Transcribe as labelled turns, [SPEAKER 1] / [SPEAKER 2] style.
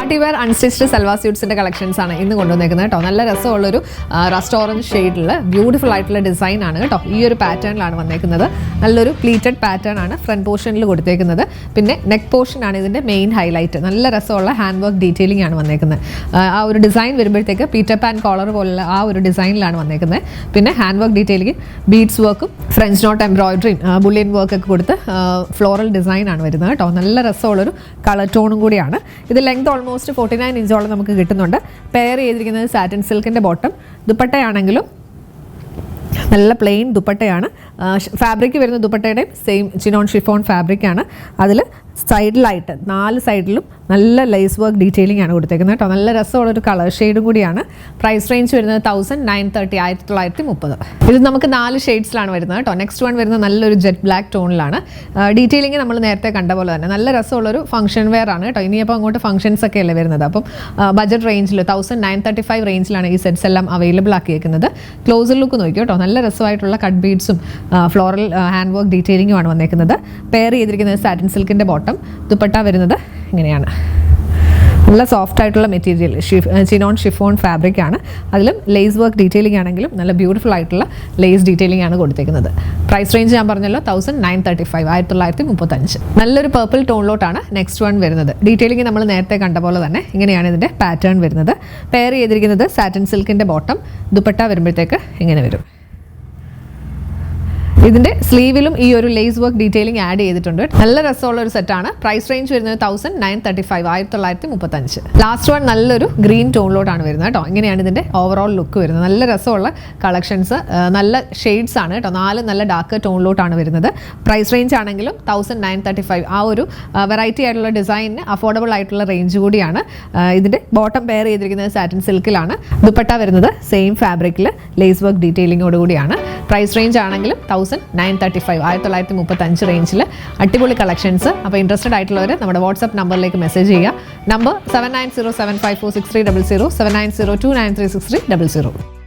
[SPEAKER 1] Party wear unstitched salwar സ്യൂട്ട്സിന്റെ collections ആണ് ഇന്ന് കൊണ്ടുവന്നേക്കുന്നത് കേട്ടോ. നല്ല രസമുള്ളൊരു റെസ്റ്റോറൻറ്റ് ഷെയ്ഡിൽ ബ്യൂട്ടിഫുൾ ആയിട്ടുള്ള ഡിസൈൻ ആണ് കേട്ടോ. ഈ ഒരു പാറ്റേണിലാണ് വന്നേക്കുന്നത്. നല്ലൊരു പ്ലീറ്റഡ് പാറ്റേൺ ആണ് ഫ്രണ്ട് പോർഷനിൽ കൊടുത്തേക്കുന്നത്. പിന്നെ നെക്ക് പോർഷൻ ആണ് ഇതിന്റെ മെയിൻ ഹൈലൈറ്റ്. നല്ല രസമുള്ള ഹാൻഡ് വർക്ക് ഡീറ്റെയിലിംഗ് ആണ് വന്നേക്കുന്നത്. ആ ഒരു ഡിസൈൻ വരുമ്പോഴത്തേക്ക് പീറ്റർ പാൻ കോളർ പോലുള്ള ആ ഒരു ഡിസൈനിലാണ് വന്നേക്കുന്നത്. പിന്നെ ഹാൻഡ് വർക്ക് ഡീറ്റെയിലിംഗ്, ബീഡ്സ് വർക്കും ഫ്രഞ്ച് നോട്ട് എംബ്രോയിഡറിയും ബുള്ളിയൻ വർക്ക് ഒക്കെ കൊടുത്ത് ഫ്ലോറൽ ഡിസൈൻ ആണ് വരുന്നത് കേട്ടോ. നല്ല രസമുള്ളൊരു കളർ ടോണും കൂടിയാണ്. ഇത് ലെങ്ത് ഓൾമോസ്റ്റ് 49 ഇഞ്ചോളം നമുക്ക് കിട്ടുന്നുണ്ട്. പെയർ ചെയ്തിരിക്കുന്നത് സാറ്റിൻ സിൽക്കിൻ്റെ ബോട്ടം. ദുപ്പട്ടയാണെങ്കിലും നല്ല പ്ലെയിൻ ദുപ്പട്ടയാണ്. ഫാബ്രിക് വരുന്ന ദുപ്പട്ടയുടെയും സെയിം ചിനോൺ ഷിഫോൺ ഫാബ്രിക്കാണ്. അതിൽ സൈഡിലായിട്ട് 4 സൈഡിലും നല്ല ലേസ് വർക്ക് ഡീറ്റെയിലിംഗ് ആണ് കൊടുത്തേക്കുന്നത് കേട്ടോ. നല്ല രസമുള്ളൊരു കളർ ഷെയ്ഡും കൂടിയാണ്. പ്രൈസ് റേഞ്ച് വരുന്നത് 1930, 1930. ഇത് നമുക്ക് 4 ഷെയ്ഡ്സിലാണ് വരുന്നത് കേട്ടോ. നെക്സ്റ്റ് വൺ വരുന്നത് നല്ലൊരു ജെറ്റ് ബ്ലാക്ക് ടോണിലാണ്. ഡീറ്റെയിലിംഗ് നമ്മൾ നേരത്തെ കണ്ട പോലെ തന്നെ നല്ല രസമുള്ളൊരു ഫംഗ്ഷൻ വെയർ ആണ് കേട്ടോ. ഇനിയിപ്പോൾ അങ്ങോട്ട് ഫംഗ്ഷൻസ് ഒക്കെ അല്ലേ വരുന്നത്. അപ്പം ബഡ്ജറ്റ് റേഞ്ചിൽ 1935 റേഞ്ചിലാണ് ഈ സെറ്റ്സ് എല്ലാം അവൈലബിൾ ആക്കിയേക്കുന്നത്. ക്ലോസർ ലുക്ക് നോക്കി കേട്ടോ. നല്ല രസമായിട്ടുള്ള കട്ട് ബീഡ്സും ഫ്ലോറൽ ഹാൻഡ് വർക്ക് ഡീറ്റെയിലിംഗുമാണ് വന്നേക്കുന്നത്. പെയർ ചെയ്തിരിക്കുന്നത് സാറ്റിൻ സിൽക്കിൻ്റെ ബോട്ടം. ദുപ്പട്ട വരുന്നത് ഇങ്ങനെയാണ്. നല്ല സോഫ്റ്റ് ആയിട്ടുള്ള മെറ്റീരിയൽ ചിനോൺ ഷിഫോൺ ഫാബ്രിക് ആണ്. അതിലും ലേസ് വർക്ക് ഡീറ്റെയിലിംഗ് ആണെങ്കിലും നല്ല ബ്യൂട്ടിഫുൾ ആയിട്ടുള്ള ലേസ് ഡീറ്റെയിലിംഗ് ആണ് കൊടുത്തേക്കുന്നത്. പ്രൈസ് റേഞ്ച് ഞാൻ പറഞ്ഞല്ലോ 1935, 1935. നല്ലൊരു പർപ്പിൾ ടോണിലോട്ടാണ് നെക്സ്റ്റ് വൺ വരുന്നത്. ഡീറ്റെയിലിംഗ് നമ്മൾ നേരത്തെ കണ്ട പോലെ തന്നെ ഇങ്ങനെയാണ് ഇതിൻ്റെ പാറ്റേൺ വരുന്നത്. പെയർ ചെയ്തിരിക്കുന്നത് സാറ്റിൻ സിൽക്കിൻ്റെ ബോട്ടം. ദുപ്പട്ട വരുമ്പോഴത്തേക്ക് ഇങ്ങനെ വരും. ഇതിന്റെ സ്ലീവിലും ഈ ഒരു ലേസ് വർക്ക് ഡീറ്റെയിലിംഗ് ആഡ് ചെയ്തിട്ടുണ്ട്. നല്ല രസമുള്ള ഒരു സെറ്റാണ്. പ്രൈസ് റേഞ്ച് വരുന്നത് 1935, 1935. ലാസ്റ്റ് വൺ നല്ലൊരു ഗ്രീൻ ടോണിലോട്ടാണ് വരുന്നത് കേട്ടോ. ഇങ്ങനെയാണ് ഇതിന്റെ ഓവറോൾ ലുക്ക് വരുന്നത്. നല്ല രസമുള്ള കളക്ഷൻസ്, നല്ല ഷെയ്ഡ്സ് ആണ് കേട്ടോ. 4 നല്ല ഡാർക്ക് ടോണിലോട്ടാണ് വരുന്നത്. പ്രൈസ് റേഞ്ച് ആണെങ്കിലും 1935. ആ ഒരു വെറൈറ്റി ആയിട്ടുള്ള ഡിസൈനിന് അഫോർഡബിൾ ആയിട്ടുള്ള റേഞ്ച് കൂടിയാണ്. ഇതിന്റെ ബോട്ടം പെയർ ചെയ്തിരിക്കുന്നത് സാറ്റിൻ സിൽക്കിലാണ്. ദുപ്പട്ട വരുന്നത് സെയിം ഫാബ്രിക്കിൽ ലേസ് വർക്ക് ഡീറ്റെയിലിംഗോട് കൂടിയാണ്. പ്രൈസ് റേഞ്ച് ആണെങ്കിലും 1935, 1935 റേഞ്ചിൽ അടിപൊളി കളക്ഷൻസ്. അപ്പോൾ ഇൻട്രസ്റ്റഡ് ആയിട്ടുള്ളവർ നമ്മുടെ വാട്സ്ആപ്പ് നമ്പറിലേക്ക് മെസ്സേജ് ചെയ്യുക. നമ്പർ 7907546300, 7902936300.